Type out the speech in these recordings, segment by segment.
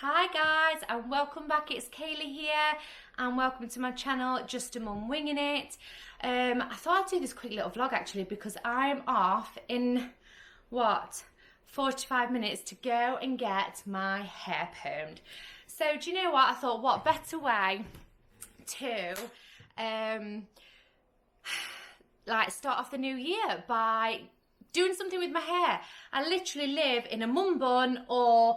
Hi guys, and welcome back. It's Kaylee here, and welcome to my channel, Just a Mum Winging It. I thought I'd do this quick little vlog actually because I'm off in 45 minutes to go and get my hair permed. So do you know what? I thought, what better way to like start off the new year by doing something with my hair. I literally live in a mum bun or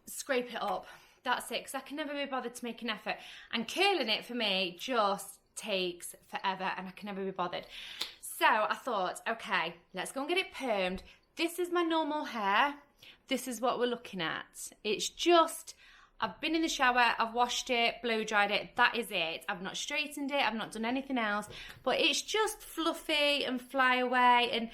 scrape it up. That's it, because I can never be bothered to make an effort. And curling it for me just takes forever and I can never be bothered. So I thought, okay, let's go and get it permed. This is my normal hair. This is what we're looking at. It's just, I've been in the shower, I've washed it, blow dried it, that is it. I've not straightened it, I've not done anything else, but it's just fluffy and fly away and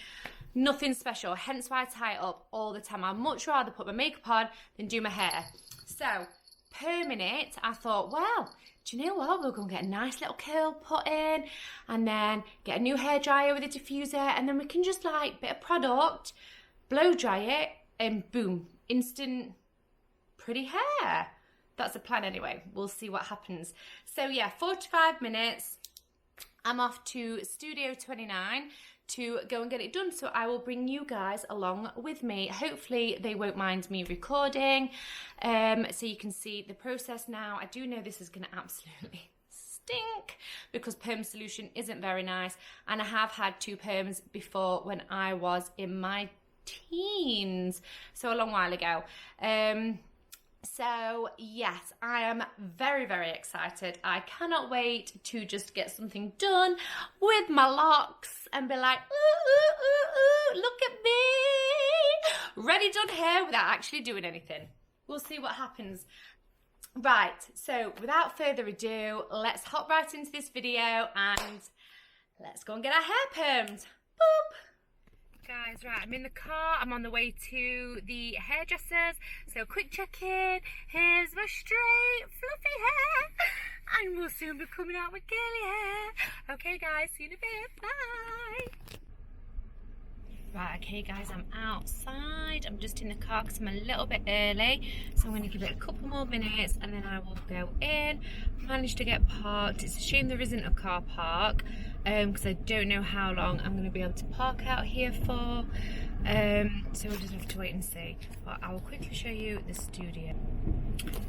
nothing special, hence why I tie it up all the time. I'd much rather put my makeup on than do my hair. So, perming it, I thought, well, do you know what? We're going to get a nice little curl put in and then get a new hairdryer with a diffuser and then we can just like, bit of product, blow dry it and boom, instant pretty hair. That's the plan anyway. We'll see what happens. So yeah, 45 minutes. I'm off to Studio 29 to go and get it done, so I will bring you guys along with me. Hopefully they won't mind me recording, so you can see the process now. I do know this is going to absolutely stink because perm solution isn't very nice, and I have had 2 perms before when I was in my teens, so a long while ago. So yes, I am very, very excited. I cannot wait to just get something done with my locks and be like, ooh, ooh, ooh, ooh, look at me, ready done hair without actually doing anything. We'll see what happens. Right, so without further ado, let's hop right into this video and let's go and get our hair permed. Boop. Guys, right, I'm in the car, I'm on the way to the hairdressers, so quick check-in. Here's my straight fluffy hair and we'll soon be coming out with curly hair. Okay guys, see you in a bit, bye. Right, okay guys, I'm outside. I'm just in the car because I'm a little bit early, so I'm going to give it a couple more minutes and then I will go in. Managed to get parked. It's a shame there isn't a car park because I don't know how long I'm going to be able to park out here for, so we'll just have to wait and see. But I will quickly show you the studio.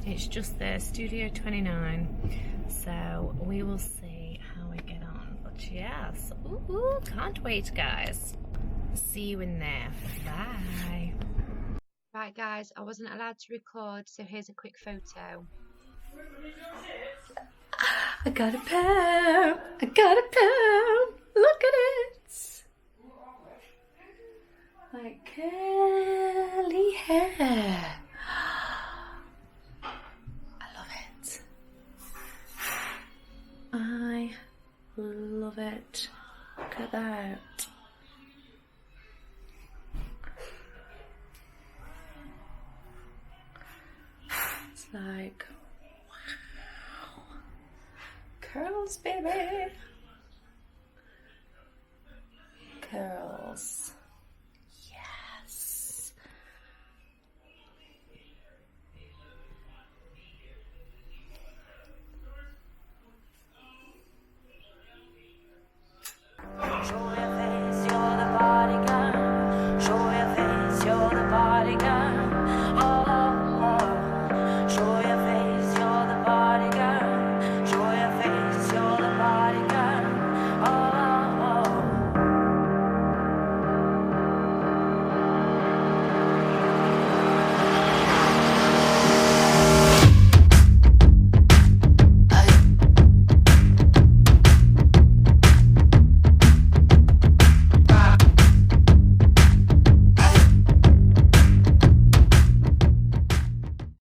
It's just there, Studio 29, so we will see how we get on. But yes, ooh, can't wait guys. See you in there. Bye. Right guys, I wasn't allowed to record, so here's a quick photo. I got a perm. I got a perm. Look at it. Like curly hair. I love it. I love it. Look at that. Like, wow, curls, baby, curls.